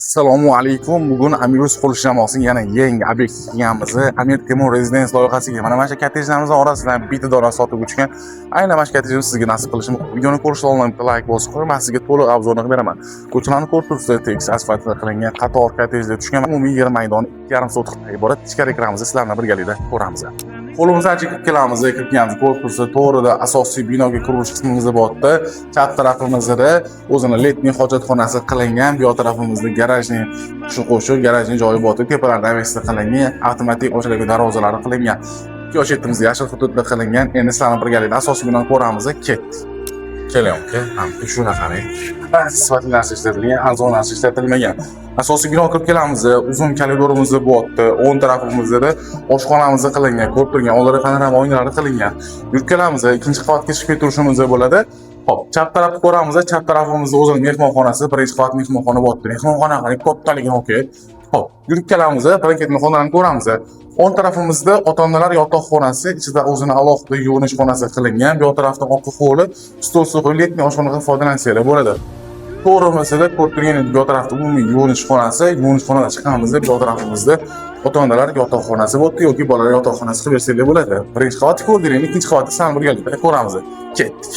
Assalomu alaykum. Bugun Amiruz qurilish jamoasining yana yangi obyekt qilganmiz. Amir Temur rezidens loyihasiga mana shu kottejlarimiz orasidan bitta dona sotib o'tgan. Aynan mana shu kottejni sizga nasib qilishi mumkin. Videoni ko'rishdan oldin like bosib qo'ying. Men sizga to'liq obzorni beraman. Ko'chalarni ko'rib turibsiz, tekis asfaltga qilingan qator kottejlar tushgan. Umumiy yer maydoni 2,5 sotixdan iborat. Ichkari kiramiz, sizlarni birgalikda ko'ramiz. Qo'limizdan kirib kelamiz, kirganimiz ko'rib turibsiz, to'g'rida asosiy binoga qurilish qismimiz borda. Chap tarafimizda o'zini letniy hojatxonasi qilingan, bu tarafimizda garajning shu qo'shib, garajning joyi bor. Tepalardan avesta qilingan, avtomatik ochiladigan darvozalari qilingan. Ikki oshetimizda yashil hududda qilingan. Endi sizlarni birgalikda asosiy binoni ko'ramiz. Ketdik. Kelyapti. Hamda shuna qarang. Sifatli narsa ishlatilgan, arzon narsa ishlatilmagan. Asosiy bino kirib kelamiz. Uzun koridorimiz bor. O'ng tarafimizda oshxonamiz qilingan, ko'rib turgan oldida panorama oynalari qilingan. Yurib kelamiz, ikkinchi qavatga chiqib keturishimiz bo'ladi. Hop, chap tarafni ko'ramiz. Chap tarafimizda o'zining mehmonxonasi, birinchi qavat mehmonxona bor. Mehmonxona qarang, kattaligini o'kay. Hop, yurib kelamiz, birinchi mehmonxonani ko'ramiz. O'ng tarafimizda ota-onalar yotoqxonasi, ichida o'zini alohida yuvinish xonasi qilingan. Bu tarafda orqa hovli, stol suv, letniy oshxonadan foydalansanglar bo'ladi. To'g'rimizda ko'rib turgan bu tarafda umumiy yuvinish xonasi, yuvinish xonadan chiqamiz, bu tarafimizda ota-onalar yotoqxonasi bor yoki bolalar yotoqxonasi qilib bersanglar bo'ladi. Birinchi qavatni ko'rdingiz, ikkinchi qavatni sizlar birgalikda ko'ramiz. Ketdik.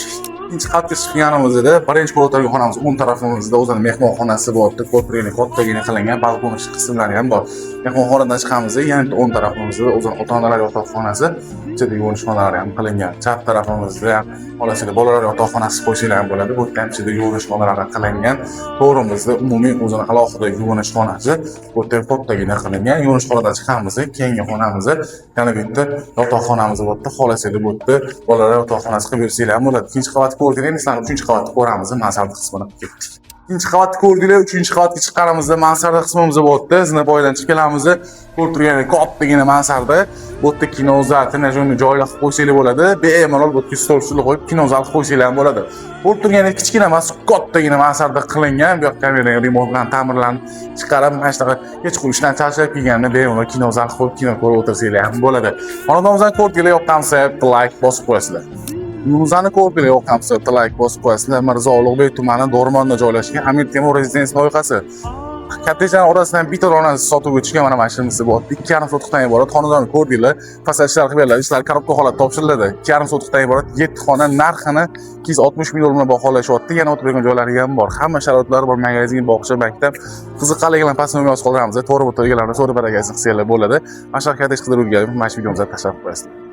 Ikkinchi qavatga chiqqanimizda birinchi qavatdagi xonamiz o'ng tarafimizda o'zining mehmonxonasi bor, ko'rib kattagina qilingan, balkon qismlari ham bor. Mehmonxonadan chiqamiz, yana o'ng tarafimizda o'zining ota-onalar yotoqxonasi, ichida yuvinish xonalari ham qilingan. Chap tarafimizda ham olasizlar bolalar yotoqxonasi qo'shinglar ham bo'ladi. Bu yerda ham ichida yuvinish xonalari qilingan. To'g'rimizda umumiy o'zining alohida yuvinish xonasi, bu yerda kattagina qilingan. Yuvinish xonadan chiqamiz, keyingi xonamiz, yana bu yerda yotoqxonamiz bor. Xolasizlar bu yerda bolalar yotoqxonasi qilib bersanglar ham bo'ladi. Ikkinchi qavat ko'rdingiz, sizlar uchinchi qavatni ko'ramiz, mansarda qismini ketdik. Ikkinchi qavatni ko'rdinglar, uchinchi qavatga chiqqanimizda mansarda qismimiz borda, zina boydan chiqib kelamiz. Ko'rib turgan kattagina mansarda, bu yerda kinozal, trenajyorni joylar qilib qo'ysanglar bo'ladi. Bemalol bu yerga stol ustida qo'yib kinozal qilib qo'ysanglar ham bo'ladi. Ko'rib turgan kichkina emas, kattagina mansarda qilingan. Bu yoqqa kameraning remont bilan ta'mirlanib chiqarib, mana shunaqa kechqurun ishdan charchab kelganda bemalol kinozal qilib kino ko'rib o'tirsanglar ham bo'ladi. Xonadonimizdan ko'rdinglar, yoqqansa like bosib qo'yasizlar. Yuzani ko'rdinglar, yoqqansa like bosib qo'yasizlar. Mirzo Ulug'bek tumani Do'rmonda joylashgan Amir Temur rezidens loyihasi. Kottejlar orasidan bitta donasi sotib o'tishga mana mashinamiz bor. 2,5 sotixdan iborat xonadonni ko'rdinglar. Fasadchilar qilib beriladi, ishlar korobka holatda topshiriladi. 2,5 sotixdan iborat 7 xona narxini 260 million bilan baholashyapti. Yana o'tirib turgan joylari ham bor. Hamma sharoitlari bor, magazin, bog'cha, maktab. Qiziqqanligidan pastga yo'q qoldiramiz. To'g'ri o'tirganlarni so'rab baragasini qilsanglar bo'ladi. Mana shu kottej qidiruvga mana shu videomizni tashlab qo'yasizlar.